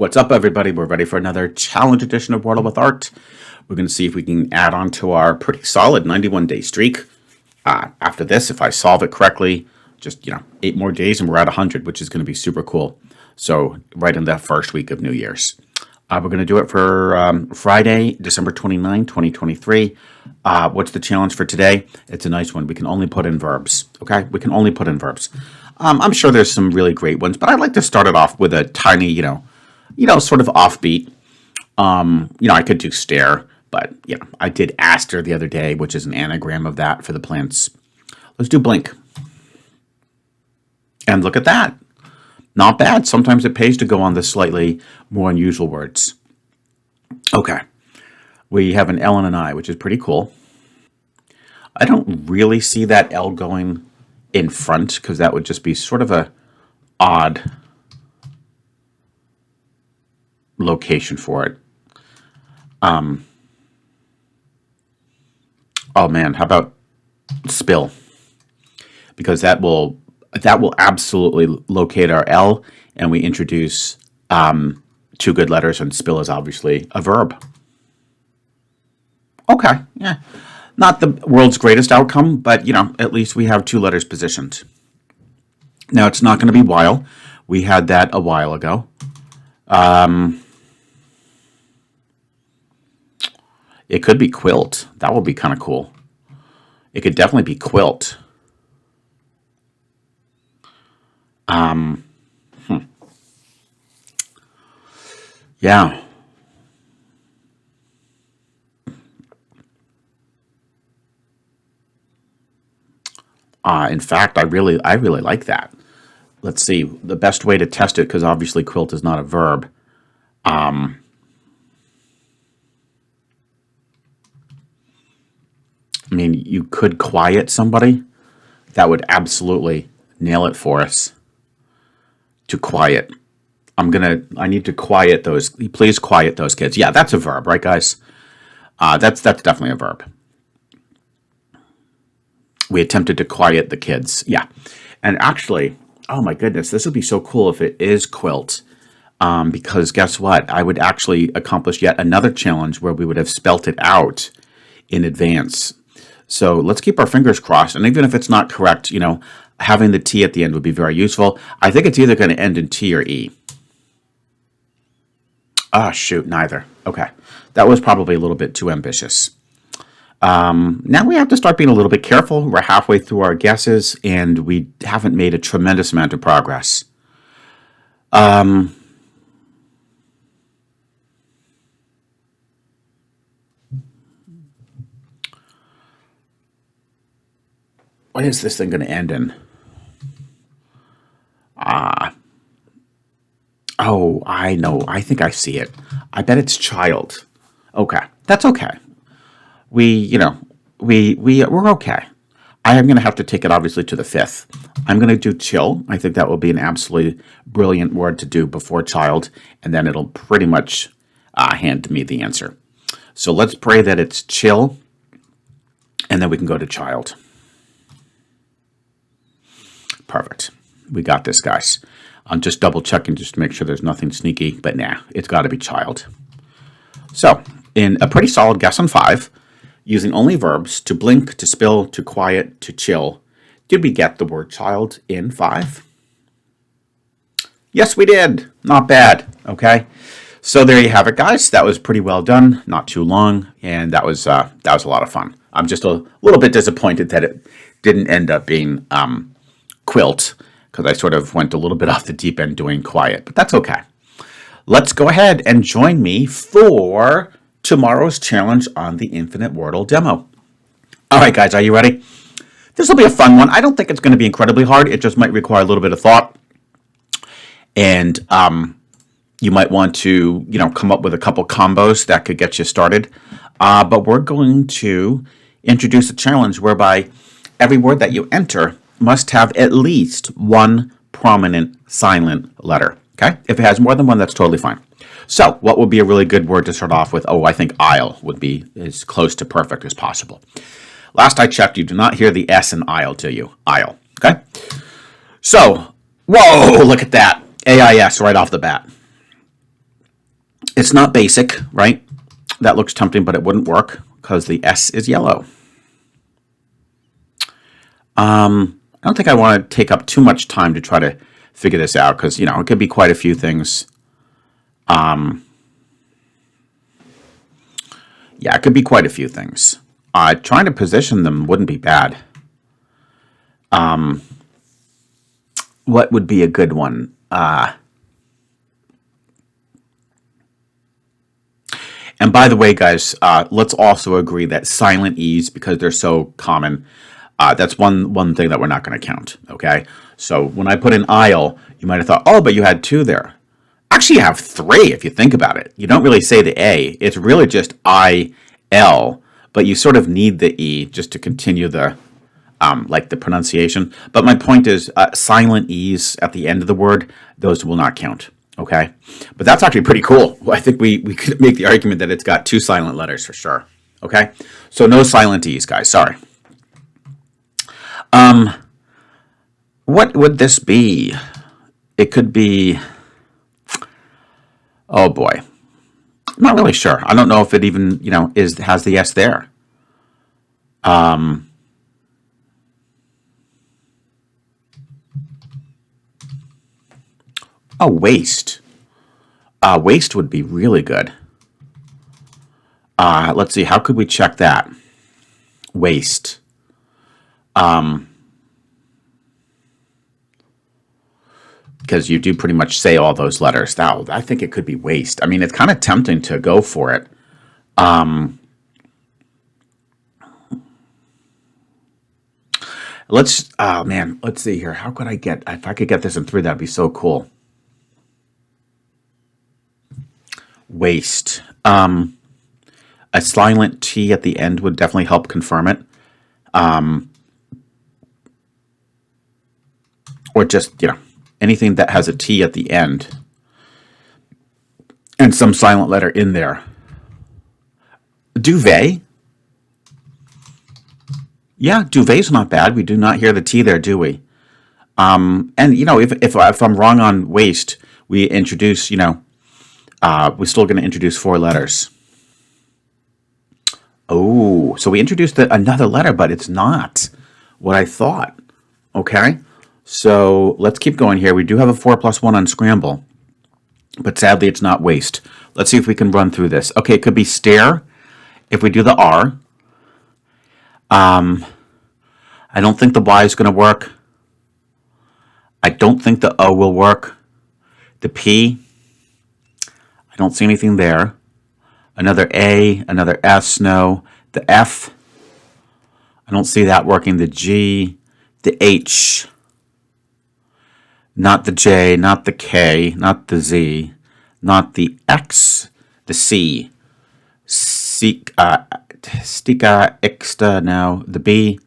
What's up, everybody? We're ready for another challenge edition of Wordle with Art. We're going to see if we can add on to our pretty solid 91-day streak. After this, if I solve it correctly, just 8 more days and we're at 100, which is going to be super cool. So right in that first week of New Year's. We're going to do it for Friday, December 29, 2023. What's the challenge for today? It's a nice one. We can only put in verbs, okay? We can only put in verbs. I'm sure there's some really great ones, but I'd like to start it off with a tiny, sort of offbeat. I could do stare, but, I did aster the other day, which is an anagram of that for the plants. Let's do blink. And look at that. Not bad. Sometimes it pays to go on the slightly more unusual words. Okay. We have an L and an I, which is pretty cool. I don't really see that L going in front because that would just be sort of a odd location for it. Oh man, how about spill? Because that will absolutely locate our L, and we introduce 2 good letters, and spill is obviously a verb. Okay, yeah. Not the world's greatest outcome, but, at least we have 2 letters positioned. Now, it's not going to be while. We had that a while ago. It could be quilt. That would be kind of cool. It could definitely be quilt. Yeah. In fact, I really like that. Let's see. The best way to test it, because obviously quilt is not a verb. I mean, you could quiet somebody. That would absolutely nail it for us. To quiet. I need to quiet those. Please quiet those kids. Yeah, that's a verb, right, guys? That's definitely a verb. We attempted to quiet the kids. Yeah. And actually, oh my goodness, this would be so cool if it is quilt. Because guess what? I would actually accomplish yet another challenge where we would have spelt it out in advance. So let's keep our fingers crossed. And even if it's not correct, having the T at the end would be very useful. I think it's either going to end in T or E. Ah, shoot, neither. Okay. That was probably a little bit too ambitious. Now we have to start being a little bit careful. We're halfway through our guesses, and we haven't made a tremendous amount of progress. What is this thing going to end in? Oh, I know. I think I see it. I bet it's child. Okay. That's okay. We're okay. I am going to have to take it, obviously, to the 5th. I'm going to do chill. I think that will be an absolutely brilliant word to do before child, and then it'll pretty much hand me the answer. So let's pray that it's chill, and then we can go to child. Perfect. We got this, guys. I'm just double checking just to make sure there's nothing sneaky, but nah, it's got to be child. So, in a pretty solid guess on 5, using only verbs, to blink, to spill, to quiet, to chill, did we get the word child in 5? Yes, we did. Not bad. Okay. So there you have it, guys. That was pretty well done. Not too long, and that was a lot of fun. I'm just a little bit disappointed that it didn't end up being quilt, because I sort of went a little bit off the deep end doing quiet, but that's okay. Let's go ahead and join me for tomorrow's challenge on the Infinite Wordle demo. All right, guys, are you ready? This will be a fun one. I don't think it's going to be incredibly hard. It just might require a little bit of thought. And you might want to, come up with a couple combos that could get you started. But we're going to introduce a challenge whereby every word that you enter must have at least one prominent silent letter. Okay? If it has more than one, that's totally fine. So, what would be a really good word to start off with? Oh, I think aisle would be as close to perfect as possible. Last I checked, you do not hear the S in aisle, do you? Aisle. Okay? So, whoa, look at that. AIS right off the bat. It's not basic, right? That looks tempting, but it wouldn't work because the S is yellow. I don't think I want to take up too much time to try to figure this out because, you know, it could be quite a few things. Yeah, it could be quite a few things. Trying to position them wouldn't be bad. What would be a good one? And by the way, guys, let's also agree that silent E's, because they're so common, that's one thing that we're not going to count, okay? So when I put in aisle, you might have thought, oh, but you had 2 there. Actually, you have 3 if you think about it. You don't really say the A. It's really just I-L, but you sort of need the E just to continue the, like the pronunciation. But my point is silent E's at the end of the word, those will not count, okay? But that's actually pretty cool. I think we could make the argument that it's got 2 silent letters for sure, okay? So no silent E's, guys, sorry. What would this be? It could be, oh boy, I'm not really sure. I don't know if it even, you know, has the S there. Oh, waste. Waste would be really good. Let's see, how could we check that? Waste. Because you do pretty much say all those letters. Now, I think it could be waste. I mean, it's kind of tempting to go for it. Oh man, let's see here. How could I get, if I could get this in 3, that'd be so cool. Waste. A silent T at the end would definitely help confirm it. Or just, you know, anything that has a T at the end and some silent letter in there. Duvet. Yeah, duvet's not bad. We do not hear the T there, do we? And, you know, if I'm wrong on waste, we introduce, you know, we're still going to introduce 4 letters. Oh, so we introduced another letter, but it's not what I thought. Okay. So let's keep going here. We do have a 4 plus 1 on scramble, but sadly it's not waste. Let's see if we can run through this. Okay, it could be stare if we do the R. I don't think the Y is going to work. I don't think the O will work. The P, I don't see anything there. Another A, another S, no. The F, I don't see that working. The G, the H, not the J, not the K, not the Z, not the X, the C, Stika, Ixta, now the B,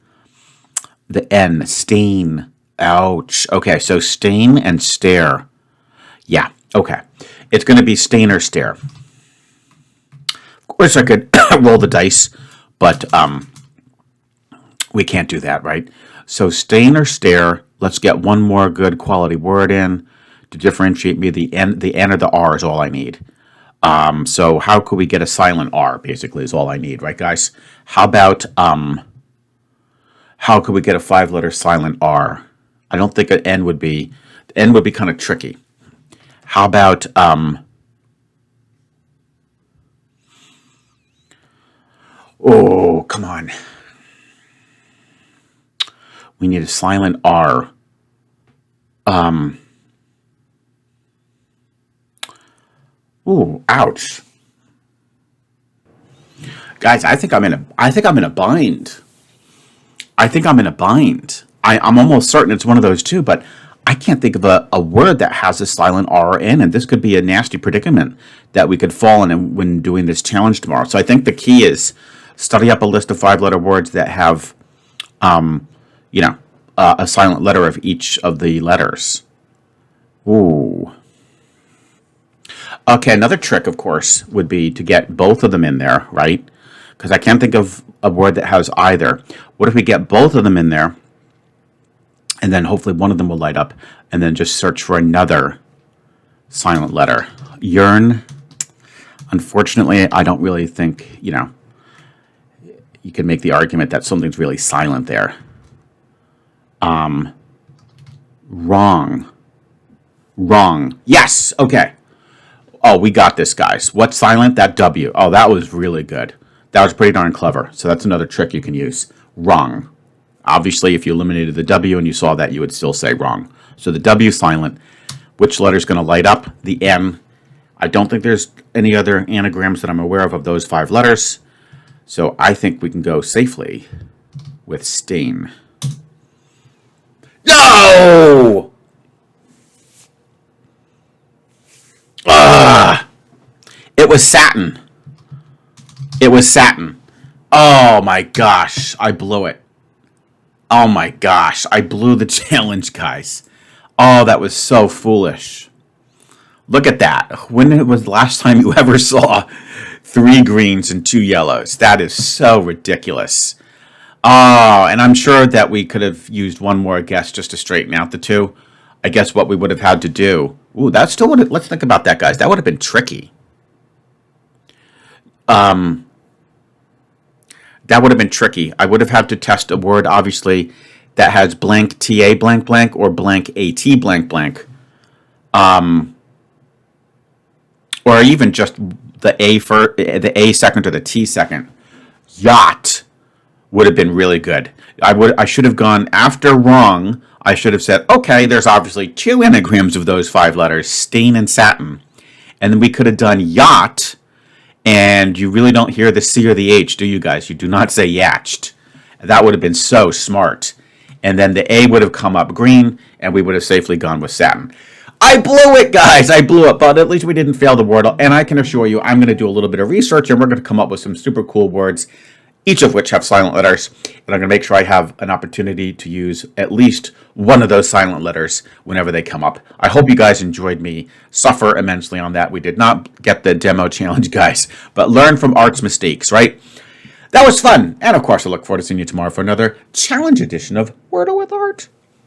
the N, stain, ouch. Okay, so stain and stare. Yeah, okay. It's going to be stain or stare. Of course, I could roll the dice, but we can't do that, right? So stain or stare. Let's get one more good quality word in to differentiate me. The N or the R is all I need. So how could we get a silent R, basically, is all I need, right, guys? How about, how could we get a 5-letter silent R? I don't think an N would be, the N would be kind of tricky. How about, oh, come on. We need a silent R. Ooh, ouch. Guys, I think I'm in a bind. I think I'm in a bind. I'm almost certain it's one of those two, but I can't think of a word that has a silent R in, and this could be a nasty predicament that we could fall in when doing this challenge tomorrow. So I think the key is study up a list of 5-letter words that have, you know, a silent letter of each of the letters. Ooh. Okay, another trick, of course, would be to get both of them in there, right? Because I can't think of a word that has either. What if we get both of them in there, and then hopefully one of them will light up, and then just search for another silent letter? Yearn. Unfortunately, I don't really think, you can make the argument that something's really silent there. Wrong. Wrong. Yes. Okay. Oh, we got this, guys. What's silent? That W. Oh, that was really good. That was pretty darn clever. So that's another trick you can use. Wrong. Obviously, if you eliminated the W and you saw that, you would still say wrong. So the W is silent. Which letter's going to light up? The N. I don't think there's any other anagrams that I'm aware of those 5 letters. So I think we can go safely with stain. No! It was satin. It was satin. Oh my gosh, I blew it. Oh my gosh, I blew the challenge, guys. Oh, that was so foolish. Look at that. When was the last time you ever saw 3 greens and 2 yellows? That is so ridiculous. Oh, and I'm sure that we could have used one more guess just to straighten out the two. I guess what we would have had to do. Ooh, that still would have, let's think about that, guys. That would have been tricky. That would have been tricky. I would have had to test a word, obviously, that has blank TA blank blank or blank AT blank blank. Or even just the A second or the T second. Yacht would have been really good. I should have gone after wrong. I should have said, okay, there's obviously 2 anagrams of those 5 letters, stain and satin. And then we could have done yacht, and you really don't hear the C or the H, do you guys? You do not say yatched. That would have been so smart. And then the A would have come up green, and we would have safely gone with satin. I blew it, guys. I blew it, but at least we didn't fail the Wordle. And I can assure you, I'm going to do a little bit of research, and we're going to come up with some super cool words, each of which have silent letters. And I'm going to make sure I have an opportunity to use at least one of those silent letters whenever they come up. I hope you guys enjoyed me suffer immensely on that. We did not get the demo challenge, guys, but learn from Art's mistakes, right? That was fun. And of course, I look forward to seeing you tomorrow for another challenge edition of Wordle with Art.